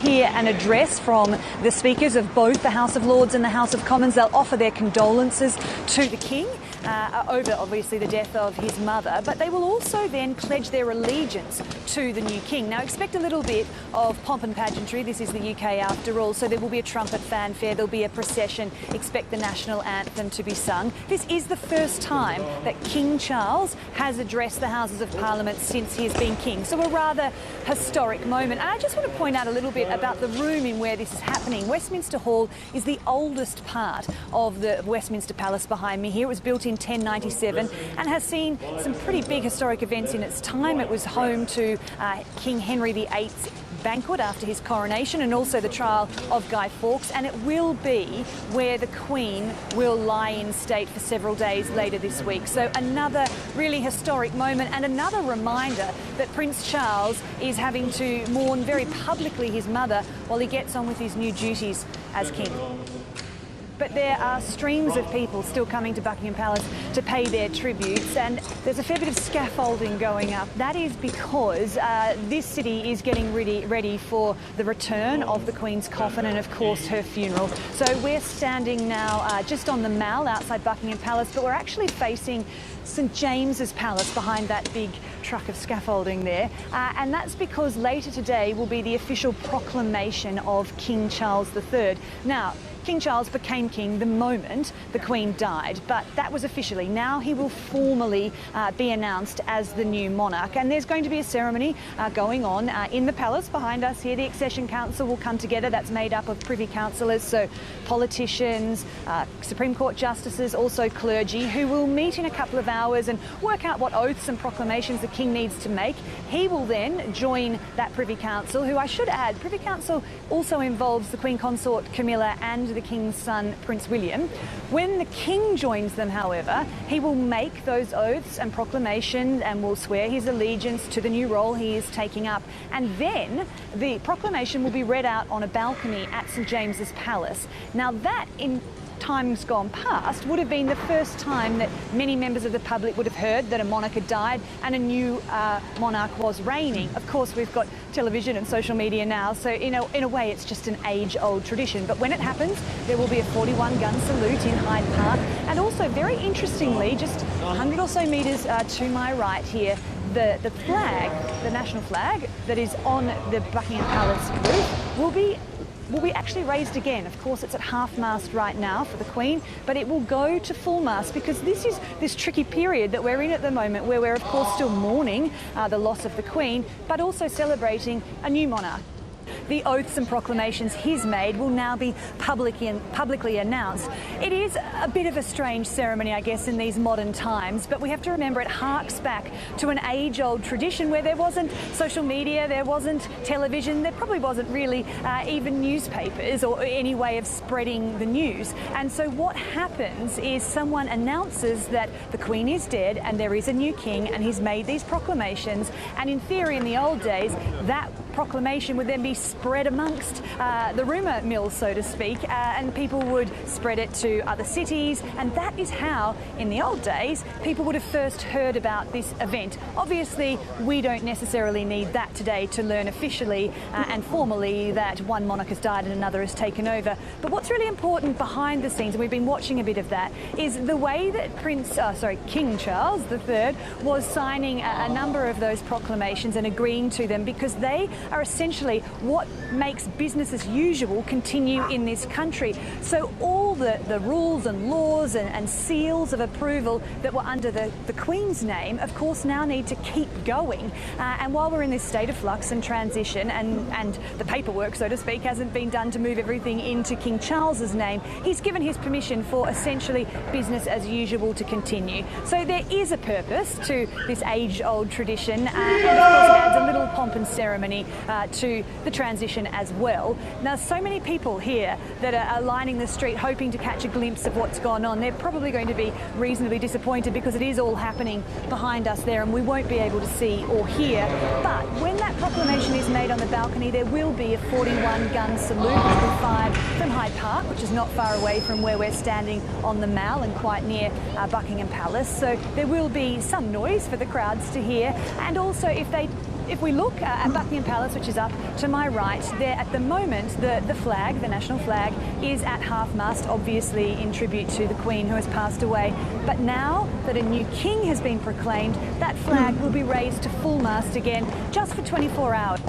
hear an address from the speakers of both the House of Lords and the House of Commons. They'll offer their condolences to the King over, obviously, the death of his mother, but they will also then pledge their allegiance to the new King. Now, expect a little bit of pomp and pageantry. This is the UK after all, so there will be a trumpet fanfare, there'll be a procession, expect the national anthem to be sung. This is the first time that King Charles has addressed the Houses of Parliament since he has been King, so a rather historic moment. And I just want to point out a little bit about the room in where this is happening. Westminster Hall is the oldest part of the Westminster Palace behind me here. It was built in 1097 and has seen some pretty big historic events in its time. It was home to King Henry VIII's banquet after his coronation and also the trial of Guy Fawkes, and it will be where the Queen will lie in state for several days later this week. So another really historic moment and another reminder that Prince Charles is having to mourn very publicly his mother while he gets on with his new duties as King. But there are streams of people still coming to Buckingham Palace to pay their tributes, and there's a fair bit of scaffolding going up. That is because this city is getting ready for the return of the Queen's coffin and, of course, her funeral. So we're standing now just on the Mall outside Buckingham Palace, but we're actually facing St James's Palace behind that big truck of scaffolding there, and that's because later today will be the official proclamation of King Charles III. Now, King Charles became king the moment the Queen died, but that was officially. Now he will formally be announced as the new monarch, and there's going to be a ceremony going on in the palace behind us here. The Accession Council will come together. That's made up of Privy Councillors, so politicians, Supreme Court justices, also clergy, who will meet in a couple of hours and work out what oaths and proclamations the King needs to make. He will then join that Privy Council, who I should add, Privy Council also involves the Queen Consort Camilla and the King's son, Prince William. When the King joins them, however, he will make those oaths and proclamations and will swear his allegiance to the new role he is taking up. And then the proclamation will be read out on a balcony at St James's Palace. Now that, in times gone past, would have been the first time that many members of the public would have heard that a monarch had died and a new monarch was reigning. Of course, we've got television and social media now, so in a way it's just an age-old tradition. But when it happens, there will be a 41-gun salute in Hyde Park, and also, very interestingly, just 100 or so metres to my right here, the flag, the national flag that is on the Buckingham Palace roof will be actually raised again. Of course, it's at half-mast right now for the Queen, but it will go to full-mast because this is this tricky period that we're in at the moment, where we're, of course, still mourning the loss of the Queen, but also celebrating a new monarch. The oaths and proclamations he's made will now be publicly announced. It is a bit of a strange ceremony, I guess, in these modern times, but we have to remember it harks back to an age-old tradition where there wasn't social media, there wasn't television, there probably wasn't really even newspapers or any way of spreading the news. And so what happens is someone announces that the Queen is dead and there is a new king, and he's made these proclamations, and in theory, in the old days, that proclamation would then be spread amongst the rumour mill, so to speak, and people would spread it to other cities, and that is how, in the old days, people would have first heard about this event. Obviously, we don't necessarily need that today to learn officially and formally that one monarch has died and another has taken over. But what's really important behind the scenes, and we've been watching a bit of that, is the way that King Charles III was signing a number of those proclamations and agreeing to them, because they are essentially what makes business as usual continue in this country. So all the rules and laws and seals of approval that were under the Queen's name, of course, now need to keep going. And while we're in this state of flux and transition, and the paperwork, so to speak, hasn't been done to move everything into King Charles's name, he's given his permission for essentially business as usual to continue. So there is a purpose to this age-old tradition, and of course it adds a little pomp and ceremony to the transition as well. Now, so many people here that are lining the street hoping to catch a glimpse of what's gone on, they're probably going to be reasonably disappointed because it is all happening behind us there and we won't be able to see or hear. But when that proclamation is made on the balcony, there will be a 41-gun salute that will be fired from Hyde Park, which is not far away from where we're standing on the Mall and quite near Buckingham Palace. So there will be some noise for the crowds to hear, and also if if we look at Buckingham Palace, which is up to my right, there at the moment the flag, the national flag, is at half-mast, obviously in tribute to the Queen who has passed away. But now that a new king has been proclaimed, that flag will be raised to full mast again just for 24 hours.